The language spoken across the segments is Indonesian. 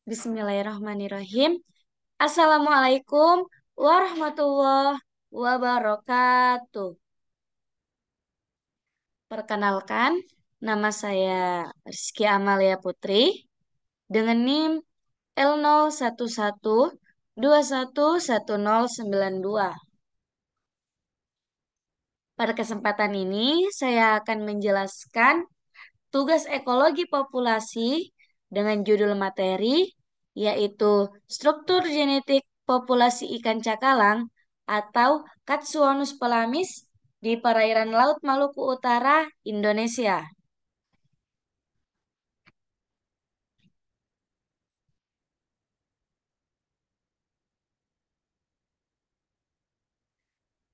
Bismillahirrahmanirrahim. Assalamualaikum warahmatullahi wabarakatuh. Perkenalkan, nama saya Rizky Amalia Putri dengan NIM L0112111092. Pada kesempatan ini, saya akan menjelaskan tugas ekologi populasi dengan judul materi yaitu struktur genetik populasi ikan cakalang atau Katsuonus pelamis di perairan Laut Maluku Utara, Indonesia.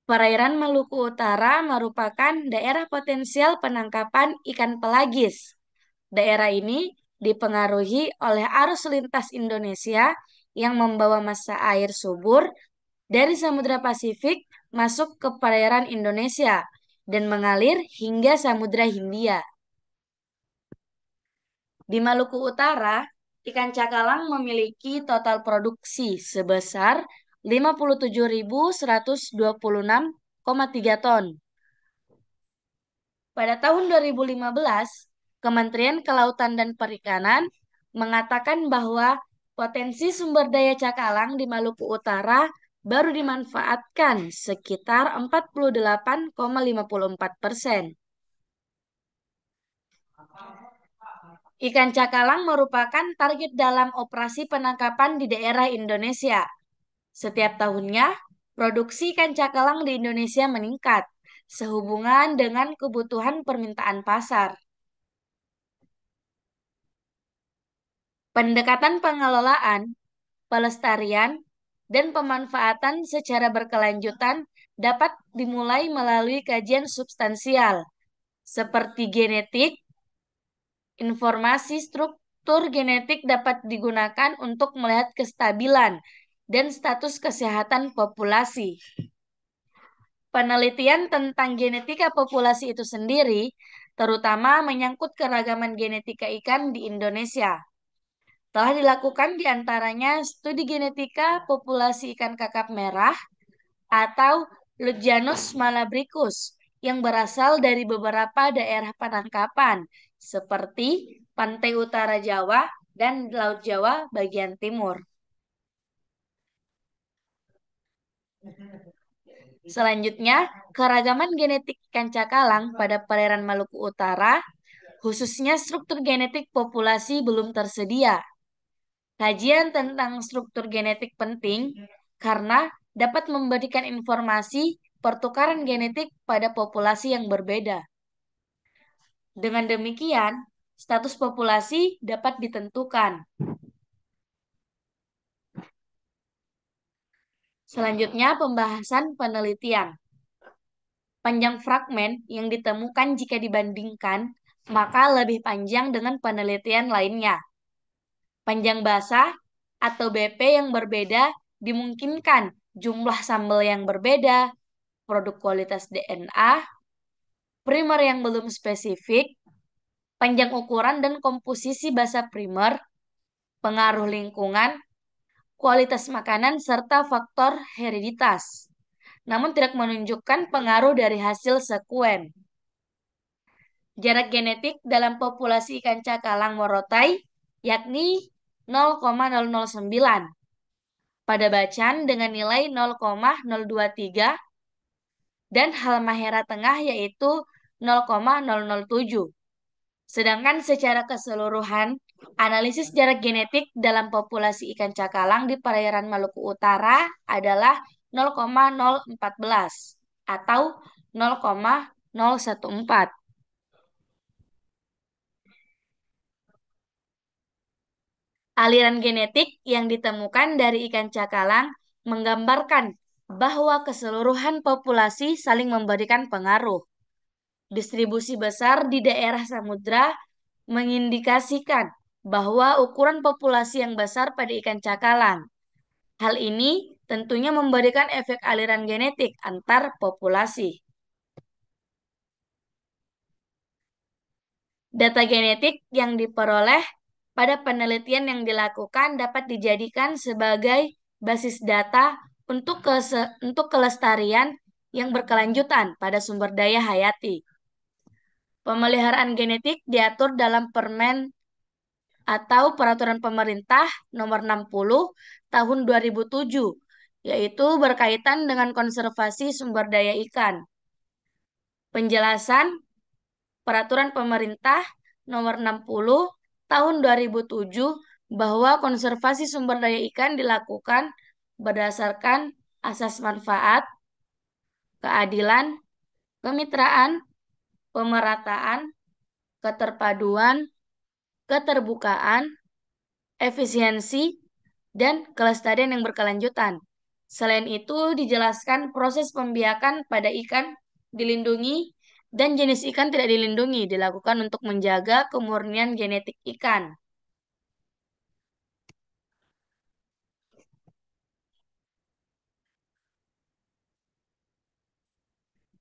Perairan Maluku Utara merupakan daerah potensial penangkapan ikan pelagis. Daerah ini dipengaruhi oleh arus lintas Indonesia yang membawa massa air subur dari Samudra Pasifik masuk ke perairan Indonesia dan mengalir hingga Samudra Hindia. Di Maluku Utara, ikan cakalang memiliki total produksi sebesar 57.126,3 ton. Pada tahun 2015, Kementerian Kelautan dan Perikanan mengatakan bahwa potensi sumber daya cakalang di Maluku Utara baru dimanfaatkan sekitar 48,54%. Ikan cakalang merupakan target dalam operasi penangkapan di daerah Indonesia. Setiap tahunnya, produksi ikan cakalang di Indonesia meningkat sehubungan dengan kebutuhan permintaan pasar. Pendekatan pengelolaan, pelestarian, dan pemanfaatan secara berkelanjutan dapat dimulai melalui kajian substansial, seperti genetik. Informasi struktur genetik dapat digunakan untuk melihat kestabilan dan status kesehatan populasi. Penelitian tentang genetika populasi itu sendiri, terutama menyangkut keragaman genetika ikan di Indonesia, telah dilakukan di antaranya studi genetika populasi ikan kakap merah atau Lujanus malabricus yang berasal dari beberapa daerah penangkapan seperti pantai utara Jawa dan Laut Jawa bagian timur. Selanjutnya, keragaman genetik ikan cakalang pada perairan Maluku Utara, khususnya struktur genetik populasi belum tersedia. Kajian tentang struktur genetik penting karena dapat memberikan informasi pertukaran genetik pada populasi yang berbeda. Dengan demikian, status populasi dapat ditentukan. Selanjutnya, pembahasan penelitian. Panjang fragmen yang ditemukan jika dibandingkan, maka lebih panjang dengan penelitian lainnya. Panjang basah atau BP yang berbeda dimungkinkan jumlah sambal yang berbeda, produk kualitas DNA, primer yang belum spesifik, panjang ukuran dan komposisi basa primer, pengaruh lingkungan, kualitas makanan, serta faktor hereditas. Namun tidak menunjukkan pengaruh dari hasil sekuen. Jarak genetik dalam populasi ikan cakalang morotai yakni 0,009 pada bacan dengan nilai 0,023 dan halmahera tengah yaitu 0,007. Sedangkan secara keseluruhan, analisis jarak genetik dalam populasi ikan cakalang di perairan Maluku Utara adalah 0,014 atau 0,014. Aliran genetik yang ditemukan dari ikan cakalang menggambarkan bahwa keseluruhan populasi saling memberikan pengaruh. Distribusi besar di daerah samudra mengindikasikan bahwa ukuran populasi yang besar pada ikan cakalang. Hal ini tentunya memberikan efek aliran genetik antar populasi. Data genetik yang diperoleh pada penelitian yang dilakukan dapat dijadikan sebagai basis data untuk kelestarian yang berkelanjutan pada sumber daya hayati. Pemeliharaan genetik diatur dalam Permen atau Peraturan Pemerintah Nomor 60 Tahun 2007, yaitu berkaitan dengan konservasi sumber daya ikan. Penjelasan Peraturan Pemerintah Nomor 60 Tahun 2007 bahwa konservasi sumber daya ikan dilakukan berdasarkan asas manfaat, keadilan, kemitraan, pemerataan, keterpaduan, keterbukaan, efisiensi, dan kelestarian yang berkelanjutan. Selain itu, dijelaskan proses pembiakan pada ikan dilindungi dan jenis ikan tidak dilindungi dilakukan untuk menjaga kemurnian genetik ikan.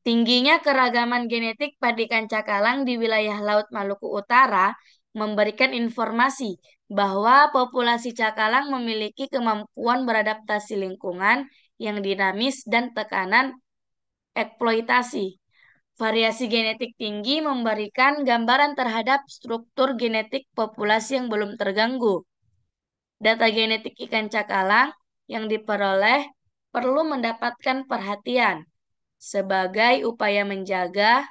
Tingginya keragaman genetik pada ikan cakalang di wilayah Laut Maluku Utara memberikan informasi bahwa populasi cakalang memiliki kemampuan beradaptasi lingkungan yang dinamis dan tekanan eksploitasi. Variasi genetik tinggi memberikan gambaran terhadap struktur genetik populasi yang belum terganggu. Data genetik ikan cakalang yang diperoleh perlu mendapatkan perhatian sebagai upaya menjaga,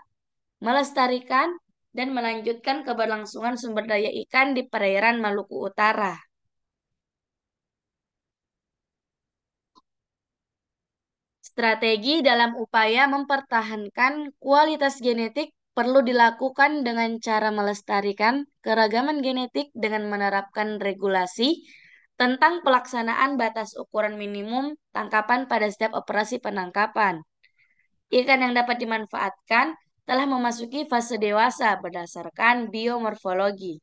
melestarikan, dan melanjutkan keberlangsungan sumber daya ikan di perairan Maluku Utara. Strategi dalam upaya mempertahankan kualitas genetik perlu dilakukan dengan cara melestarikan keragaman genetik dengan menerapkan regulasi tentang pelaksanaan batas ukuran minimum tangkapan pada setiap operasi penangkapan. Ikan yang dapat dimanfaatkan telah memasuki fase dewasa berdasarkan biomorfologi.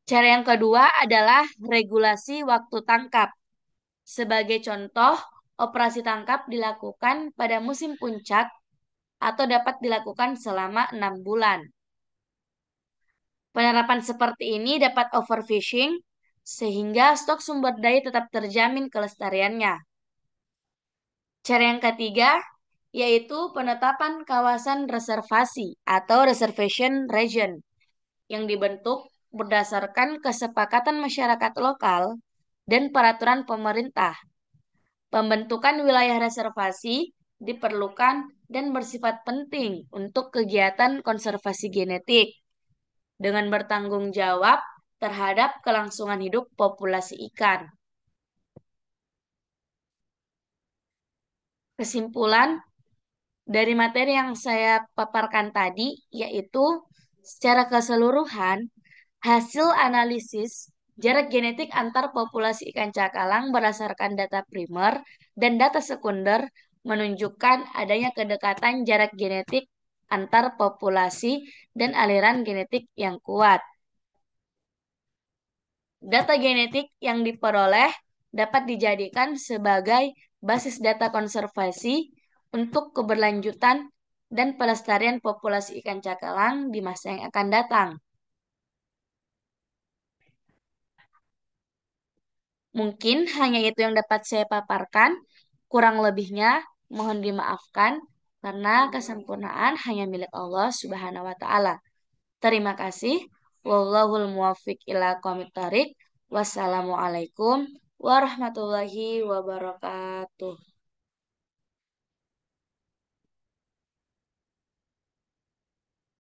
Cara yang kedua adalah regulasi waktu tangkap. Sebagai contoh, operasi tangkap dilakukan pada musim puncak atau dapat dilakukan selama 6 bulan. Penerapan seperti ini dapat overfishing, sehingga stok sumber daya tetap terjamin kelestariannya. Cara yang ketiga, yaitu penetapan kawasan reservasi atau reservation region yang dibentuk berdasarkan kesepakatan masyarakat lokal dan peraturan pemerintah. Pembentukan wilayah reservasi diperlukan dan bersifat penting untuk kegiatan konservasi genetik dengan bertanggung jawab terhadap kelangsungan hidup populasi ikan. Kesimpulan dari materi yang saya paparkan tadi, yaitu secara keseluruhan, hasil analisis jarak genetik antar populasi ikan cakalang berdasarkan data primer dan data sekunder menunjukkan adanya kedekatan jarak genetik antar populasi dan aliran genetik yang kuat. Data genetik yang diperoleh dapat dijadikan sebagai basis data konservasi untuk keberlanjutan dan pelestarian populasi ikan cakalang di masa yang akan datang. Mungkin hanya itu yang dapat saya paparkan. Kurang lebihnya mohon dimaafkan karena kesempurnaan hanya milik Allah Subhanahu wa taala. Terima kasih. Wallahul muwaffiq ila aqwamit thoriq. Wassalamualaikum warahmatullahi wabarakatuh.